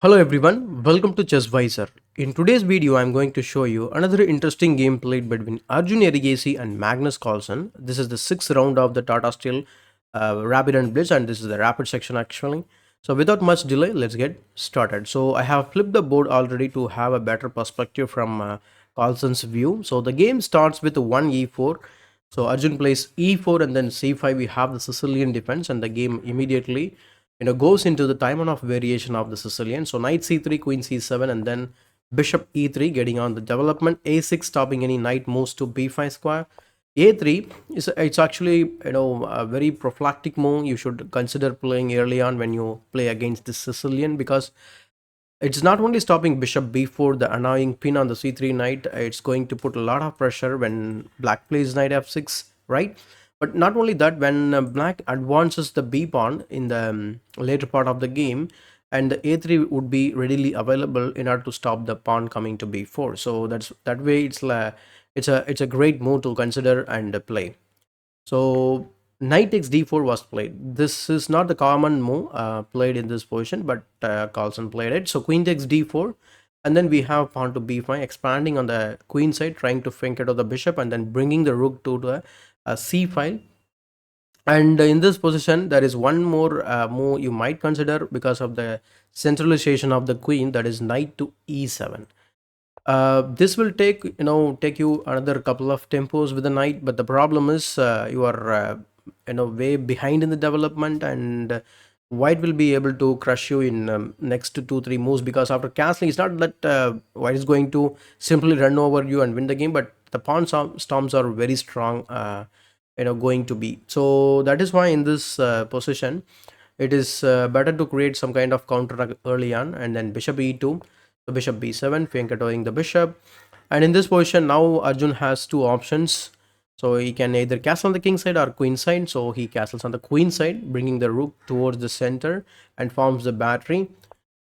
Hello everyone, welcome to ChessVisor. In today's video, I'm going to show you another interesting game played between Arjun Erigaisi and Magnus Carlsen. This is the sixth round of the Tata Steel Rapid and Blitz, and this is the rapid section actually. So without much delay, let's get started. So I have flipped the board already to have a better perspective from Carlsen's view. So the game starts with 1 e4. So Arjun plays e4 and then c5. We have the Sicilian defense, and the game immediately goes into the time of variation of the Sicilian. So knight c3, queen c7, and then bishop e3, getting on the development. A6 stopping any knight moves to b5 square. A3 is it's actually a very prophylactic move you should consider playing early on when you play against the Sicilian, because it's not only stopping bishop b4, the annoying pin on the c3 knight. It's going to put a lot of pressure when black plays knight f6, right? But not only that, when black advances the b pawn in the later part of the game, and the a3 would be readily available in order to stop the pawn coming to b4. So that's that way. It's a great move to consider and play. So knight takes d4 was played. This is not the common move played in this position, but Carlsen played it. So queen takes d4, and then we have pawn to b5, expanding on the queen side, trying to flank it of the bishop, and then bringing the rook to the c file. And in this position, there is one more move you might consider because of the centralization of the queen, that is knight to e7. This will take you another couple of tempos with the knight, but the problem is you are way behind in the development, and white will be able to crush you in next to 2-3 moves, because after castling, it's not that white is going to simply run over you and win the game, but the storms are very strong, going to be. So that is why in this position, it is better to create some kind of counter early on, and then bishop e2, so bishop b7, fianchettoing the bishop. And in this position, now Arjun has two options. So he can either castle on the king side or queen side. So he castles on the queen side, bringing the rook towards the center and forms the battery.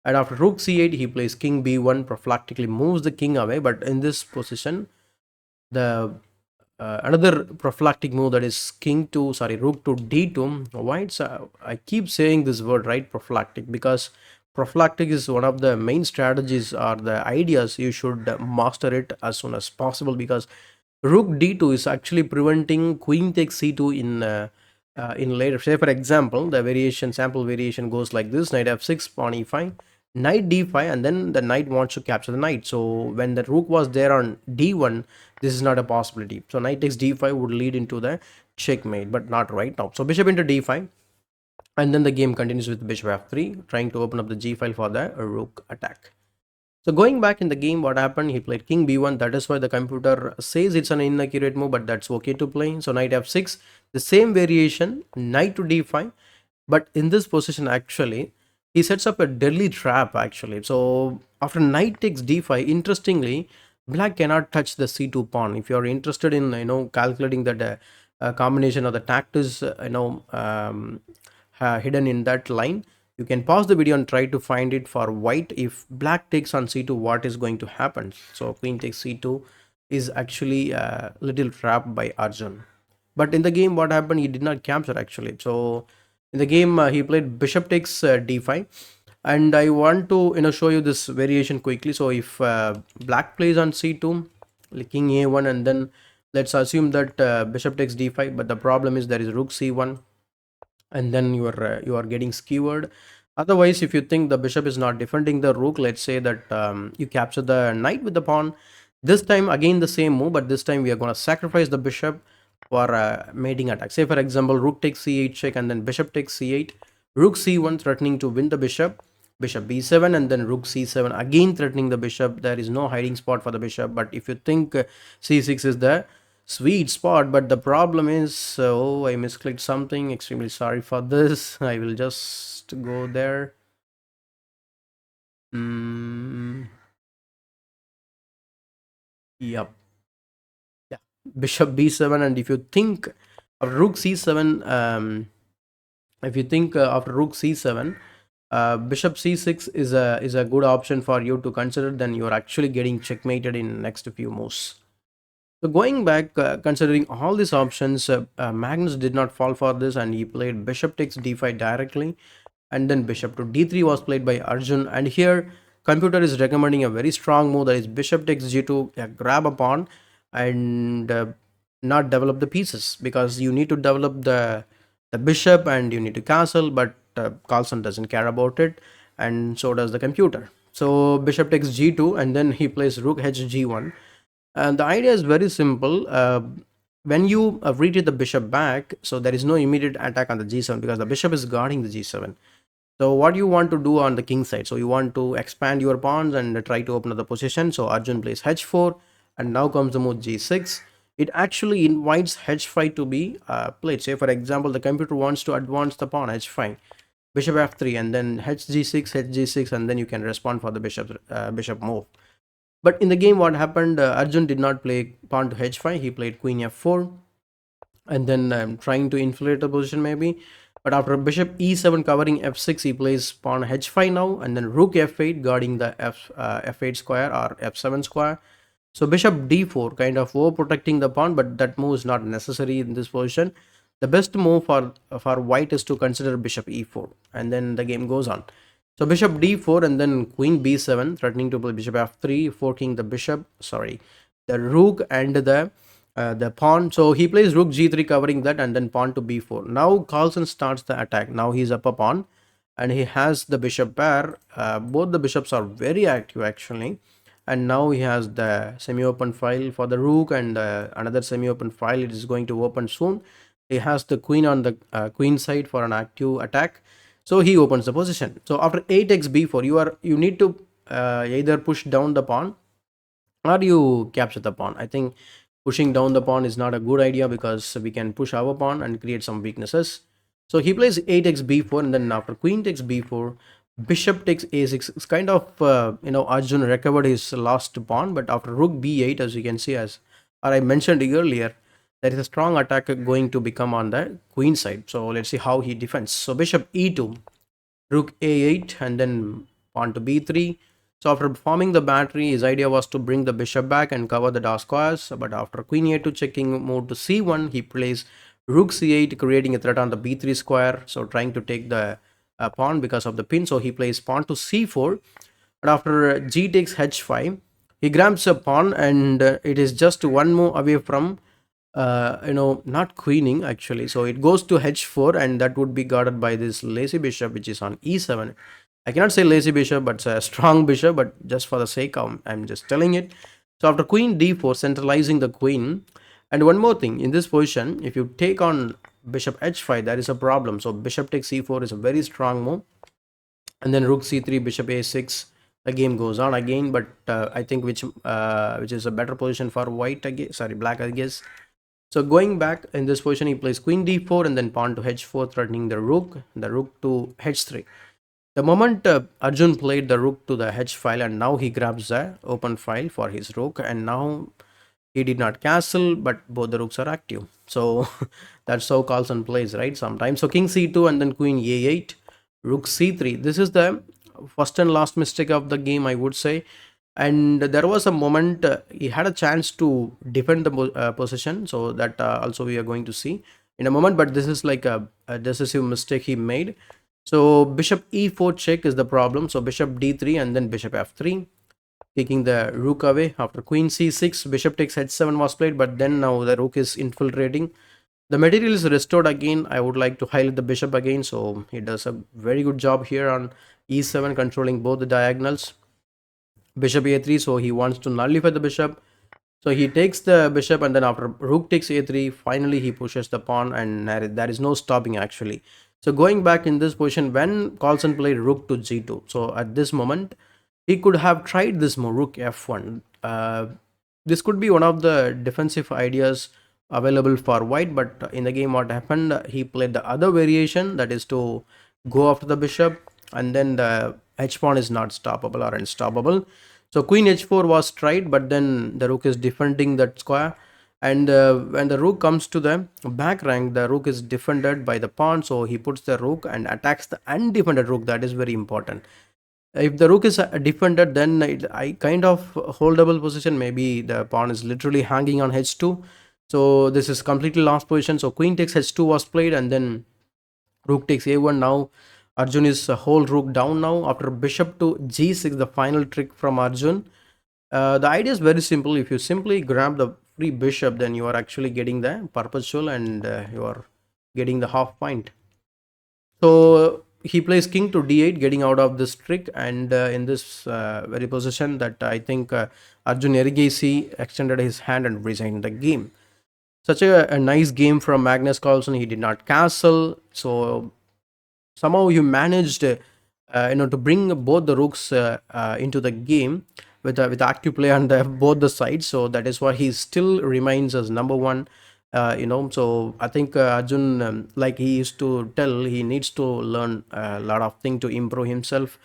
And after rook c8, he plays king b1, prophylactically moves the king away. But in this position, the another prophylactic move, that is rook to d2. Why it's I keep saying this word, right? Prophylactic, because prophylactic is one of the main strategies or the ideas you should master it as soon as possible, because rook d2 is actually preventing queen takes c2 in later. Say for example, the sample variation goes like this: knight f6, pawn e5, knight d5, and then the knight wants to capture the knight. So when the rook was there on d1, this is not a possibility. So knight takes d5 would lead into the checkmate, but not right now. So bishop into d5, and then the game continues with bishop f3, trying to open up the g file for the rook attack. So going back in the game, what happened? He played king b1. That is why the computer says it's an inaccurate move, but that's okay to play. So knight f6, the same variation, knight to d5. But in this position, actually, he sets up a deadly trap, actually. So after knight takes d5, interestingly, black cannot touch the c2 pawn. If you're interested in, calculating that combination of the tactics, hidden in that line, you can pause the video and try to find it for white. If black takes on c2, what is going to happen? So queen takes c2 is actually a little trapped by Arjun. But in the game, what happened? He did not capture actually. So in the game, he played bishop takes d5, and I want to show you this variation quickly. So if black plays on c2, like king a1, and then let's assume that bishop takes d5, but the problem is there is rook c1, and then you are getting skewered. Otherwise, if you think the bishop is not defending the rook, let's say that you capture the knight with the pawn. This time again the same move, but this time we are going to sacrifice the bishop for mating attack. Say for example, rook takes c8 check, and then bishop takes c8, rook c1 threatening to win the bishop, bishop b7, and then rook c7 again threatening the bishop. There is no hiding spot for the bishop. But if you think c6 is the sweet spot, but the problem is, oh, I misclicked something, extremely sorry for this. I will just go there. mm, yep, yeah, bishop b7. And if you think of rook c7, if you think after rook c7, bishop c6 is a good option for you to consider, then you're actually getting checkmated in next few moves. So going back, considering all these options, Magnus did not fall for this, and he played bishop takes d5 directly. and then bishop to d3 was played by Arjun. And here computer is recommending a very strong move, that is bishop takes g2, grab a pawn, and not develop the pieces, because you need to develop the bishop and you need to castle, but Carlsen doesn't care about it, and so does the computer. So bishop takes g2 and then he plays rook h g1. And the idea is very simple. When you retreat the bishop back, so there is no immediate attack on the g7 because the bishop is guarding the g7. So what you want to do on the king side? So you want to expand your pawns and try to open up the position. So Arjun plays h4, and now comes the move g6. It actually invites h5 to be played. Say for example, the computer wants to advance the pawn h5, bishop f3, and then hg6, and then you can respond for the bishop move. But in the game, what happened? Arjun did not play pawn to h5. He played queen f4, and then trying to inflate the position maybe. But after bishop e7 covering f6, he plays pawn h5 now, and then rook f8 guarding the f8 square or f7 square. So bishop d4 kind of over protecting the pawn, but that move is not necessary in this position. The best move for white is to consider bishop e4, and then the game goes on. So bishop d4 and then queen b7, threatening to play bishop f3, forking the bishop, sorry, the rook and the pawn. So he plays rook g3 covering that, and then pawn to b4. Now Carlsen starts the attack. Now he's up a pawn and he has the bishop pair. Both the bishops are very active actually. And now he has the semi-open file for the rook, and another semi-open file it is going to open soon. He has the queen on the queen side for an active attack. So he opens the position. So after 8x b4, you need to either push down the pawn or you capture the pawn. I think pushing down the pawn is not a good idea because we can push our pawn and create some weaknesses. So he plays 8x b4, and then after queen takes b4, bishop takes a6. It's kind of Arjun recovered his lost pawn, but after rook b8, as you can see, as or I mentioned earlier, there is a strong attack going to become on the queen side. So let's see how he defends. So bishop e2, rook a8, and then pawn to b3. So after forming the battery, his idea was to bring the bishop back and cover the dark squares. But after queen a2 checking move to c1, he plays rook c8, creating a threat on the b3 square. So trying to take the pawn because of the pin. So he plays pawn to c4. And after g takes h5, he grabs a pawn, and it is just one move away from not queening actually. So it goes to h4, and that would be guarded by this lazy bishop, which is on e7. I cannot say lazy bishop, but it's a strong bishop, but just for the sake of, I'm just telling it. So after queen d4, centralizing the queen. And one more thing, in this position, if you take on bishop h5, there is a problem. So bishop takes c4 is a very strong move, and then rook c3, bishop a6. The game goes on again, but I think which is a better position for white, sorry, black, I guess. So going back in this position, he plays queen d4 and then pawn to h4, threatening the rook to h3. The moment Arjun played the rook to the h file, and now he grabs the open file for his rook, and now he did not castle, but both the rooks are active. So that's how Carlsen plays, right? Sometimes. So king c2 and then queen a8, rook c3. This is the first and last mistake of the game, I would say. And there was a moment he had a chance to defend the position, so that also we are going to see in a moment. But this is like a decisive mistake he made. So bishop e4 check is the problem. So bishop d3 and then bishop f3, taking the rook away. After queen c6, bishop takes h7 was played, but then now the rook is infiltrating. The material is restored again. I would like to highlight the bishop again. So he does a very good job here on e7, controlling both the diagonals. Bishop a3, so he wants to nullify the bishop. So he takes the bishop, and then after rook takes a3, finally he pushes the pawn, and there is no stopping actually. So going back in this position, when Carlsen played rook to g2, so at this moment he could have tried this move, rook f1. This could be one of the defensive ideas available for white, but in the game what happened, he played the other variation, that is to go after the bishop, and then the h pawn is not stoppable or unstoppable. So queen h4 was tried, but then the rook is defending that square, and when the rook comes to the back rank, the rook is defended by the pawn. So he puts the rook and attacks the undefended rook. That is very important. If the rook is defended, then I kind of holdable position. Maybe the pawn is literally hanging on h2. So this is completely lost position. So queen takes h2 was played, and then rook takes a1. Now Arjun is a whole rook down now after bishop to g6, the final trick from Arjun. The idea is very simple. If you simply grab the free bishop, then you are actually getting the perpetual, and you are getting the half point. So he plays king to d8, getting out of this trick, and in this very position that I think Arjun Erigaisi extended his hand and resigned the game. Such a nice game from Magnus Carlsen. He did not castle, so somehow he managed to bring both the rooks into the game with active play on the both the sides. So that is why he still remains as number one. So I think Arjun, like he used to tell, he needs to learn a lot of things to improve himself.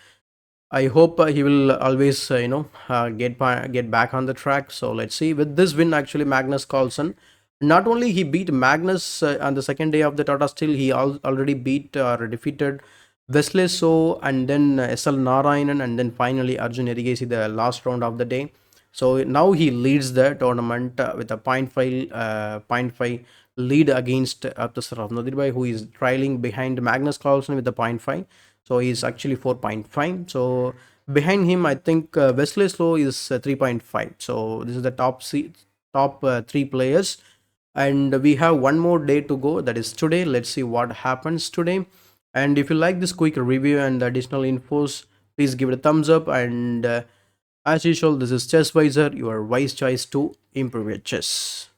I hope he will always, get back on the track. So let's see. With this win, actually, Magnus Carlsen, not only he beat Magnus on the second day of the Tata Steel, he already beat or defeated Wesley So, and then SL Narayanan, and then finally Arjun Erigaisi the last round of the day. So now he leads the tournament with a point 5 lead against Aptasaraf Nadirbai, who is trailing behind Magnus Carlsen with a point 5. So he's actually 4.5. So behind him, I think Wesley Slow is 3.5. So this is the top three players, and we have one more day to go. That is today. Let's see what happens today. And if you like this quick review and additional infos, please give it a thumbs up. And as usual, this is Chess Wiser, your wise choice to improve your chess.